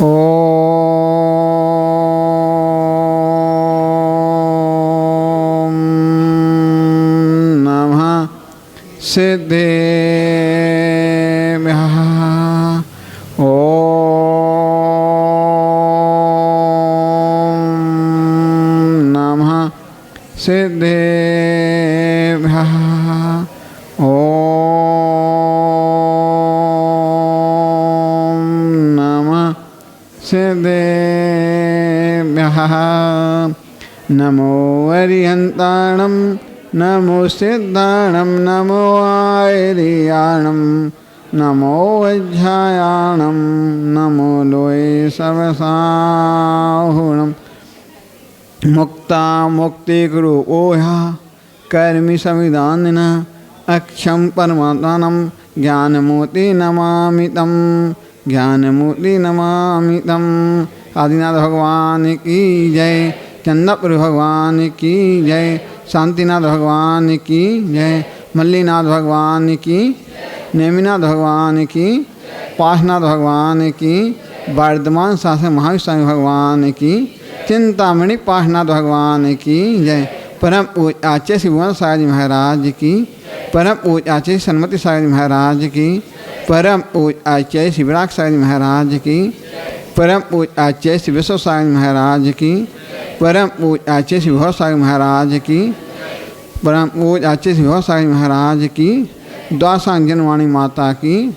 ओम नमः सिद्धेभ्यः। ओम नमः सिद्धेभ्यः। ओम नमः सिद्धेभ्यः। नमो अरिहन्ताणं नमो सिद्धाणं नमो आर्याणं नमो वज्रायाणं नमो लोये सर्वसाहुणं मुक्ता मुक्तिगुरु ओह्या कर्मि संविधानिना अक्षं परमात्मानं ज्ञानमूर्ति नमामि तं ज्ञानमूर्ति नमामि तं। आदिनाथ भगवान की जय, चंद्रपुर भगवान की जय, शांतिनाथ भगवान की जय, मल्लीनाथ भगवान की, नेमिनाथ भगवान की, पाशनाथ भगवान की, वर्धमान शासन महावीर स्वामी भगवान की, चिंतामणि पाशनाथ भगवान की जय। परम पूज्य आचार्य श्री भुवन सागर जी महाराज की, परम पूज्य आचार्य सन्मति सागर जी महाराज की, परम पूज्य आचार्य श्री विराग सागर जी महाराज की, परम पूज्य आचार्य श्री विश्व सागर जी महाराज की, परम पूज्य आचार्य श्री विभव सागर महाराज की, परम पूज्य आचार्य श्री विभव सागर महाराज की, द्वासांग जनवाणी माता की,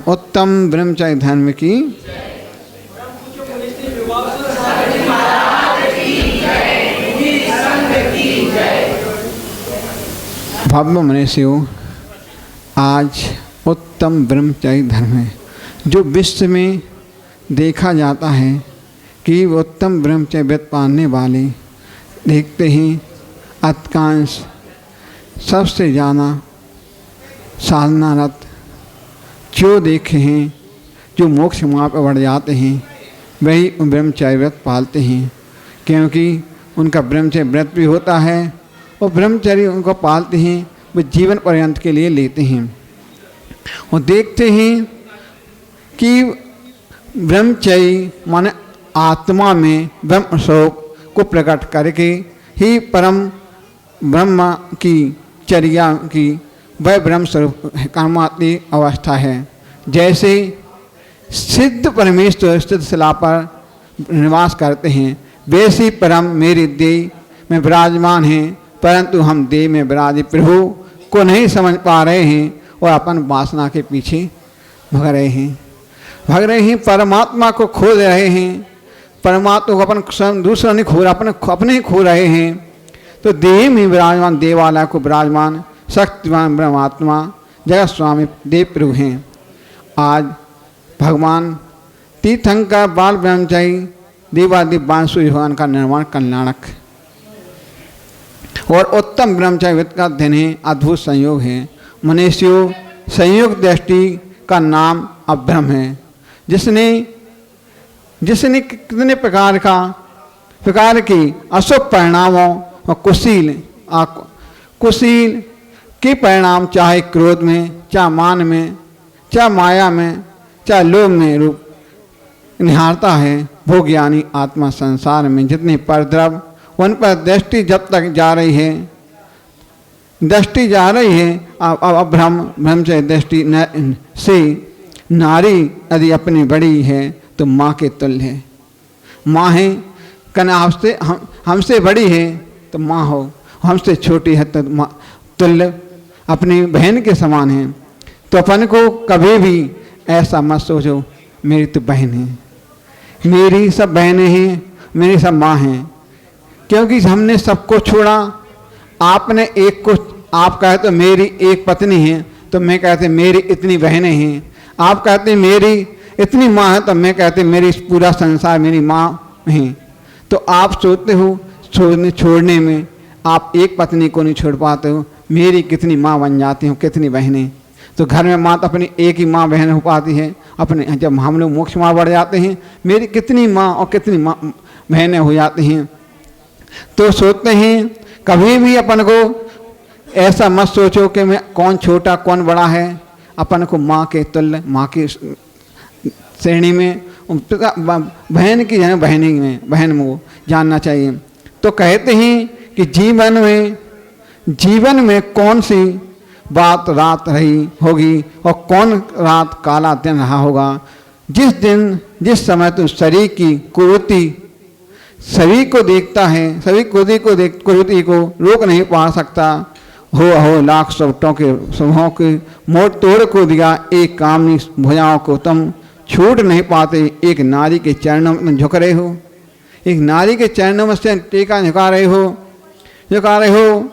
उत्तम ब्रह्मचर्य धर्म की, भव्य मनुष्यों, आज उत्तम ब्रह्मचर्य धर्म है जो विश्व में देखा जाता है कि उत्तम ब्रह्मचर्य व्रत पालने वाले देखते हैं अधिकांश सबसे ज़्यादा साधनारत जो देखे हैं जो मोक्ष मार्ग पर बढ़ जाते हैं वही ब्रह्मचर्य व्रत पालते हैं, क्योंकि उनका ब्रह्मचर्य व्रत भी होता है और ब्रह्मचर्य उनको पालते हैं, वो जीवन पर्यंत के लिए लेते हैं और देखते हैं कि ब्रह्मचर्य माने आत्मा में ब्रह्म स्वरूप को प्रकट करके ही परम ब्रह्म की चर्या की वह ब्रह्म स्वरूप कर्मात्मी अवस्था है। जैसे सिद्ध परमेश्वर स्थित शिला पर निवास करते हैं, वैसे परम मेरी देह में विराजमान हैं, परंतु हम देह में विराजित प्रभु को नहीं समझ पा रहे हैं और अपन वासना के पीछे भाग रहे हैं, परमात्मा को खोज रहे हैं, परमात्मा को अपन दूसरा नहीं खो रहा, अपने ही खो रहे हैं। तो देह में विराजमान देवालय को विराजमान शक्तिमान ब्रह्मात्मा जगत स्वामी देव प्रभु हैं। आज भगवान तीर्थंकर बाल ब्रह्मचारी देवादिव बांसुरी भगवान का निर्माण कल्याणक और उत्तम ब्रह्मचारी व्रत का अध्ययन है, अद्भुत संयोग है। मनुष्यों, संयोग दृष्टि का नाम अब्रह्म है, जिसने कितने प्रकार की अशुभ परिणामों और कुशील के परिणाम चाहे क्रोध में, चाहे मान में, चाहे माया में, चाहे लोभ में रूप निहारता है। वो ज्ञानी आत्मा संसार में जितने परद्रव उन पर दृष्टि जब तक जा रही है अब ब्रह्मचर्य दृष्टि से नारी यदि अपनी बड़ी है तो माँ के तुल्य है। माँ है कन्या हमसे बड़ी है तो माँ हो, हमसे छोटी है तो तुल्य अपनी बहन के समान है। तो अपन को कभी भी ऐसा मत सोचो मेरी तो बहन है, मेरी सब बहनें हैं, मेरी सब माँ हैं, क्योंकि हमने सबको छोड़ा। आपने एक को आप कहते मेरी एक पत्नी है तो मैं कहते मेरी इतनी बहनें हैं, आप कहते मेरी इतनी माँ है तो मैं कहते मेरी पूरा संसार मेरी माँ है। तो आप सोचते हो छोड़ने में आप एक पत्नी को नहीं छोड़ पाते हो, मेरी कितनी माँ बन जाती हो, कितनी बहनें। तो घर में माँ तो अपनी एक ही माँ बहन हो पाती है, अपने जब हम लोग मोक्ष माँ बढ़ जाते हैं मेरी कितनी माँ और कितनी माँ बहनें हो जाती हैं। तो सोचते हैं कभी भी अपन को ऐसा मत सोचो कि मैं कौन छोटा कौन बड़ा है, अपन को माँ के तुल्य माँ की श्रेणी में बहन की जन बहन में वो जानना चाहिए। तो कहते हैं कि जीवन में कौन सी बात रात रही होगी और कौन रात काला दिन रहा होगा। जिस समय तो शरीर की कुरीति सभी को देखता है, सभी कुरीति को रोक नहीं पा सकता। हो लाख सवटों के स्वभाव के मोड़ तोड़ को दिया, एक कामनी भुजाओं को तुम छूट नहीं पाते। एक नारी के चरणों में झुक रहे हो, एक नारी के चरणों में से टीका झुका रहे हो।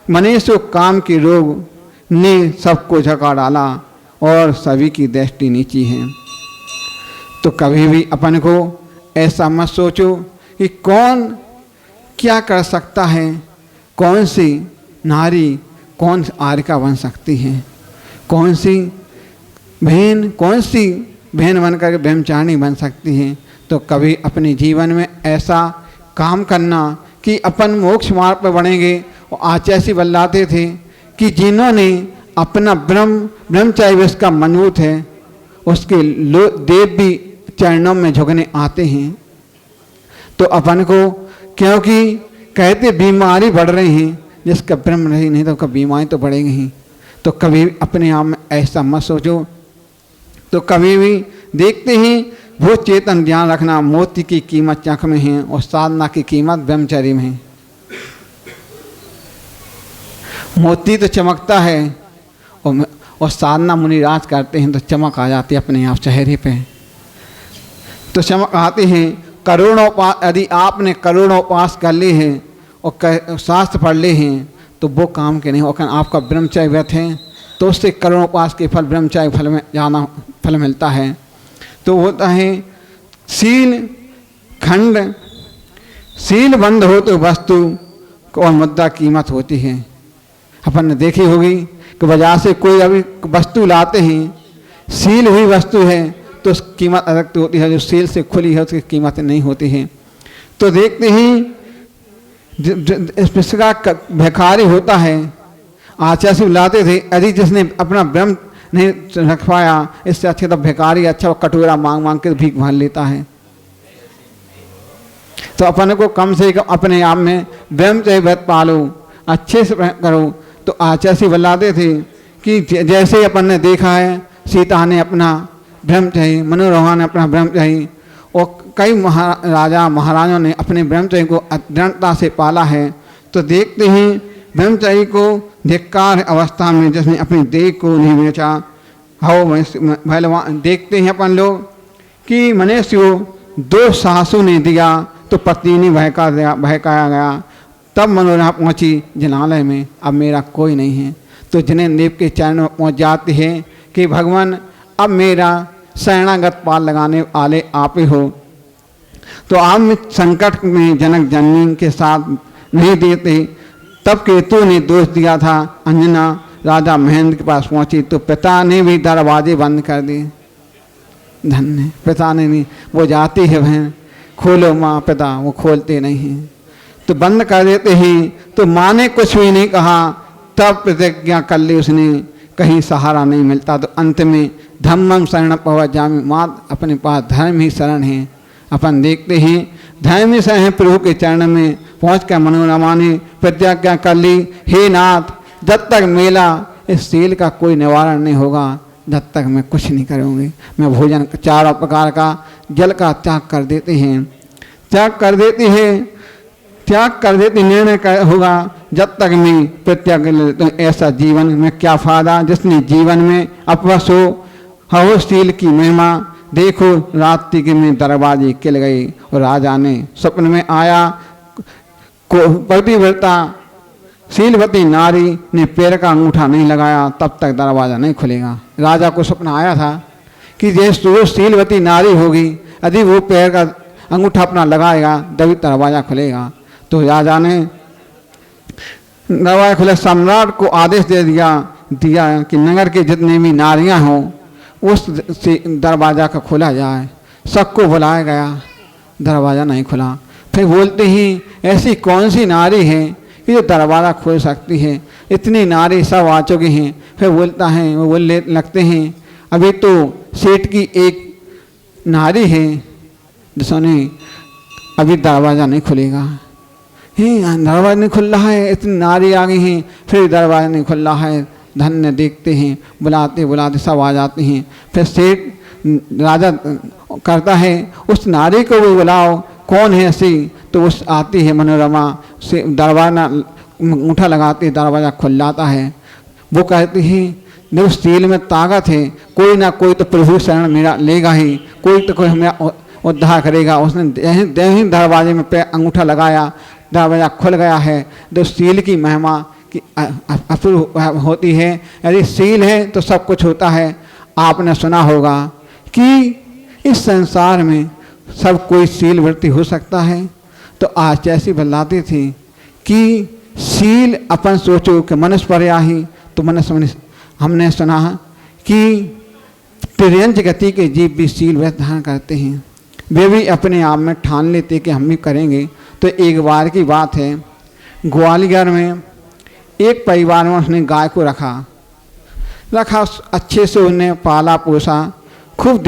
मनुष्य काम के रोग ने सबको झुका डाला और सभी की दृष्टि नीची है। तो कभी भी अपन को ऐसा मत सोचो कि कौन क्या कर सकता है, कौन सी नारी कौन आरिका बन सकती है, कौन सी बहन बनकर ब्रह्मचारिणी बन सकती है। तो कभी अपने जीवन में ऐसा काम करना कि अपन मोक्ष मार्ग पर बढ़ेंगे। और आचार्य बतलाते थे कि जिन्होंने अपना ब्रह्मचार्य इसका मजबूत है, उसके देव भी चरणों में झुकने आते हैं। तो अपन को क्योंकि कहते बीमारी बढ़ रही हैं, जिसका ब्रह्म नहीं तो कभी बीमारी तो बढ़ेगी ही। तो कभी अपने आप में ऐसा मत सोचो। तो कभी भी देखते ही वो चेतन ध्यान रखना, मोती की कीमत चख में है और साधना की कीमत ब्रह्मचर्य में है। मोती तो चमकता है और साधना मुनिराज करते हैं तो चमक आ जाती है अपने आप चेहरे पे, तो चमक आती है। करोड़ों यदि आपने करोड़ों पास कर लिए हैं और शास्त्र पढ़ लिए हैं तो वो काम के नहीं होकर आपका ब्रह्मचर्य व्यर्थ है, तो उससे करोड़ों पास के फल ब्रह्मचर्य फल में जाना फल मिलता है। तो होता है सील खंड, सील बंद हो तो वस्तु और मुद्दा कीमत होती है। अपन ने देखी होगी कि बाजार से कोई अभी वस्तु लाते हैं, सील हुई वस्तु है तो उसकी कीमत अलग तो होती है, जो सील से खुली है उसकी कीमत नहीं होती है। तो देखते ही इसका भिखारी होता है, आचार्य से बुलाते थे, यदि जिसने अपना ब्रह्म नहीं रख पाया, इससे अच्छे तो भिखारी अच्छा कटोरा मांग मांग के भीख भर लेता है। तो अपन को कम से कम अपने आप में ब्रह्मचर्य व्रत पालो, अच्छे से करो। तो आचार्य से बुलाते थे कि जैसे अपन ने देखा है सीता ने अपना ब्रह्मचर्य, मनोरमा ने अपना ब्रह्मचर्य और कई राजा महाराजों ने अपने ब्रह्मचर्य को दृढ़ता से पाला है। तो देखते हैं ब्रह्मचर्य को धिक्कार अवस्था में जिसने अपनी देह को नहीं बेचा हो भगवान। देखते हैं अपन लोग कि मनुष्य को 2 सासू ने दिया तो पत्नी ने बहकाया गया, तब मनोरमा पहुँची जिनालय में, अब मेरा कोई नहीं है। तो जिन्हें देव के चरण में पहुँच जाती है कि भगवान अब मेरा शरणागत पाल लगाने वाले आप ही हो। तो आप संकट में जनक जननी के साथ नहीं देते, तब केतु ने दोष दिया था। अंजना राजा महेंद्र के पास पहुंची तो पिता ने भी दरवाजे बंद कर दिए। धन्य पिता ने नहीं, वो जाती है बहन खोलो माँ, पिता वो खोलते नहीं हैं, तो बंद कर देते हैं। तो माँ ने कुछ भी नहीं कहा, तब प्रतिज्ञा कर ली उसने, कहीं सहारा नहीं मिलता। तो अंत में धम्मम शरण पवज्जामि, माँ अपने पास धर्म ही शरण है। अपन देखते हैं धर्म ही शरण है, प्रभु के चरण में पहुँच कर मनोरमा ने प्रतिज्ञा कर ली, हे नाथ जब तक मेला इस सील का कोई निवारण नहीं होगा, जब तक मैं कुछ नहीं करूँगी। मैं भोजन 4 प्रकार का जल का त्याग कर देते हैं, त्याग कर देती निर्णय होगा जब तक मैं प्रत्याग तो ऐसा जीवन में क्या फायदा, जिसने जीवन में अपवश हो सील की महिमा। देखो रात्रि के में दरवाजे खिल गए और राजा ने स्वप्न में आया, पतिव्रता शीलवती नारी ने पैर का अंगूठा नहीं लगाया तब तक दरवाज़ा नहीं खुलेगा। राजा को स्वप्न आया था कि जैसे शीलवती नारी होगी, यदि वो पैर का अंगूठा अपना लगाएगा तभी दरवाज़ा खुलेगा। तो राजा ने दरवाजा खुले, सम्राट को आदेश दे दिया कि नगर के जितने भी नारियां हों उस दरवाज़ा का खोला जाए। सबको बुलाया गया, दरवाज़ा नहीं खुला। फिर बोलते ही ऐसी कौन सी नारी है कि जो दरवाज़ा खोल सकती है, इतनी नारी सब आ चुके हैं। फिर बोलता है, वो बोलने लगते हैं अभी तो सेठ की एक नारी है जिसने अभी दरवाज़ा नहीं खुलेगा, दरवाज़ा नहीं खुल रहा है, इतनी नारी आ गई हैं, फिर दरवाज़ा नहीं खुल रहा है। धन्य देखते हैं, बुलाते बुलाते सब आ जाते हैं। फिर सेठ राजा करता है उस नारी को भी बुलाओ, कौन है ऐसी, तो उस आती है मनोरमा से, दरवाज़ा अंगूठा लगाती है, दरवाज़ा खुल जाता है। वो कहती है देखो सील में ताकत है, कोई ना कोई तो प्रभु शरण मेरा लेगा ही, कोई तो कोई मेरा उद्धार करेगा। उसने ही दरवाजे में पे अंगूठा लगाया, दरवाज़ा खुल गया है। तो सील की महिमा की अपूर्व होती है। यदि सील है तो सब कुछ होता है। आपने सुना होगा कि इस संसार में सब कोई सील वृत्ति हो सकता है। तो आज ऐसी बतलाती थी कि सील अपन सोचो कि मनुष्य पर्याही, तो मनुष्य हमने सुना कि तिर्यंच गति के जीव भी सील व्रत धारण करते हैं। वे भी अपने आप में ठान लेते कि हम भी करेंगे। तो एक बार की बात है, ग्वालियर में एक परिवार में उसने गाय को रखा, अच्छे से उन्हें पाला पोसा, खूब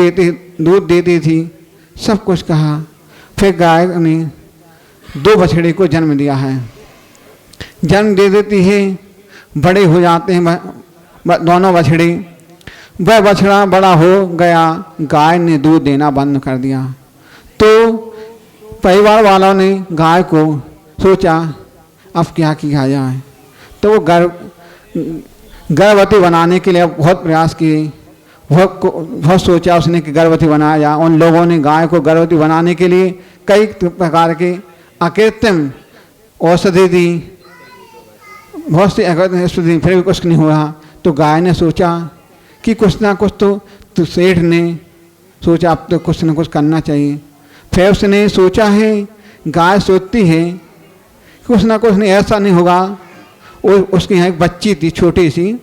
दूध देती थी, सब कुछ कहा। फिर गाय ने 2 बछड़े को जन्म दिया है। जन्म दे देती है, बड़े हो जाते हैं दोनों बछड़े। वह बछड़ा बड़ा हो गया, गाय ने दूध देना बंद कर दिया। तो परिवार वालों ने गाय को सोचा अब क्या किया जाए। तो वो गर्भवती बनाने के लिए बहुत प्रयास किए, बहुत सोचा उसने कि गर्भवती बनाया जाए। उन लोगों ने गाय को गर्भवती बनाने के लिए कई प्रकार के अकृत्रिम औषधि दी, बहुत सी औषधि, फिर भी कुछ नहीं हुआ। तो गाय ने सोचा कि कुछ ना कुछ तो सेठ ने सोचा अब तो कुछ ना कुछ करना चाहिए। फिर उसने सोचा है, गाय सोचती है कुछ ना कुछ नहीं, ऐसा नहीं होगा। उसके यहाँ एक बच्ची थी छोटी सी,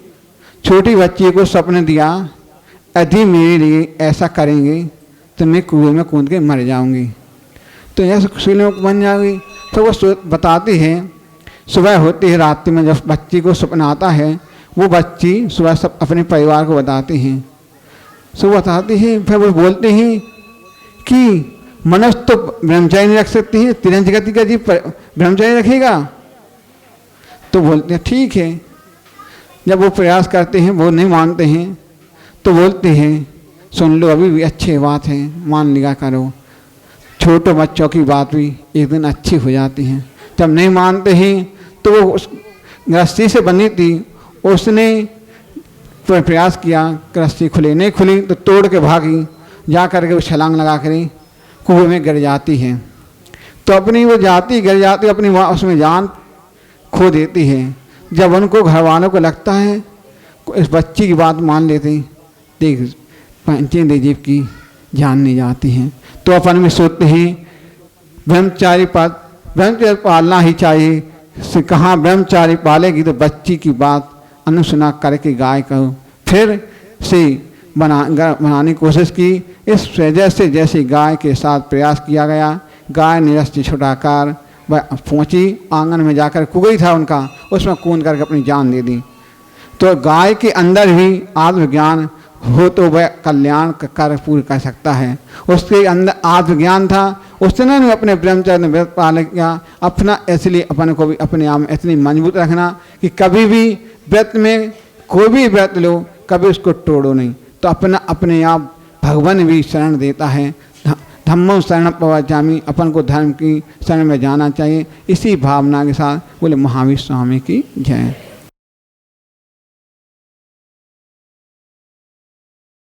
छोटी बच्ची को सपने दिया यदि मेरे लिए ऐसा करेंगे तो मैं कुएं में कूद के मर जाऊंगी, तो ऐसा खुशी बन जाएगी। तो वो बताती है, सुबह होती है, रात में जब बच्ची को सपना आता है, वो बच्ची सुबह सब अपने परिवार को बताती हैं। सुबह बताती है, फिर वो बोलते हैं कि मनुष्य तो ब्रह्मचारी नहीं रख सकती है, तिरंज गति का जीव ब्रह्मचारी रखेगा। तो बोलते हैं ठीक है। जब वो प्रयास करते हैं, वो नहीं मानते हैं, तो बोलते हैं सुन लो अभी भी अच्छी बात है, मान लिया करो। छोटे बच्चों की बात भी एक दिन अच्छी हो जाती है। जब नहीं मानते हैं तो वो उस रस्सी से बनी थी, उसने प्रयास किया, रस्सी खुली नहीं खुली तो तोड़ के भागी, जा करके वो छलांग लगा कर कुएं में गिर जाती है। तो अपनी वो जाती गिर जाती, अपनी उसमें जान खो देती है। जब उनको घर वालों को लगता है इस बच्ची की बात मान लेते, देख पंचेंद्रिय जीव की जान नहीं जाती है। तो अपन में सोचते हैं ब्रह्मचारी पालना ही चाहिए। से कहाँ ब्रह्मचारी पालेगी तो बच्ची की बात अनुसुना करके गाय को फिर से बनाने की कोशिश की। इस वजह से जैसे गाय के साथ प्रयास किया गया, गाय ने रस्सी छुड़ाकर वह पहुँची, आंगन में जाकर कुगई था उनका, उसमें कूद करके अपनी जान दे दी। तो गाय के अंदर भी आत्मज्ञान हो तो वह कल्याण का कार्य पूर्ण कर सकता है। उसके अंदर आत्मज्ञान था, उसने अपने ब्रह्मचर्य व्रत पालन किया। अपना इसलिए अपन को भी अपने आप में इतनी मजबूत रखना कि कभी भी व्रत में कोई भी व्रत लो, कभी उसको तोड़ो नहीं। तो अपना अपने आप भगवान भी शरण देता है। धम्मो शरण प्रवचामि, अपन को धर्म की शरण में जाना चाहिए। इसी भावना के साथ बोले महावीर स्वामी की जय।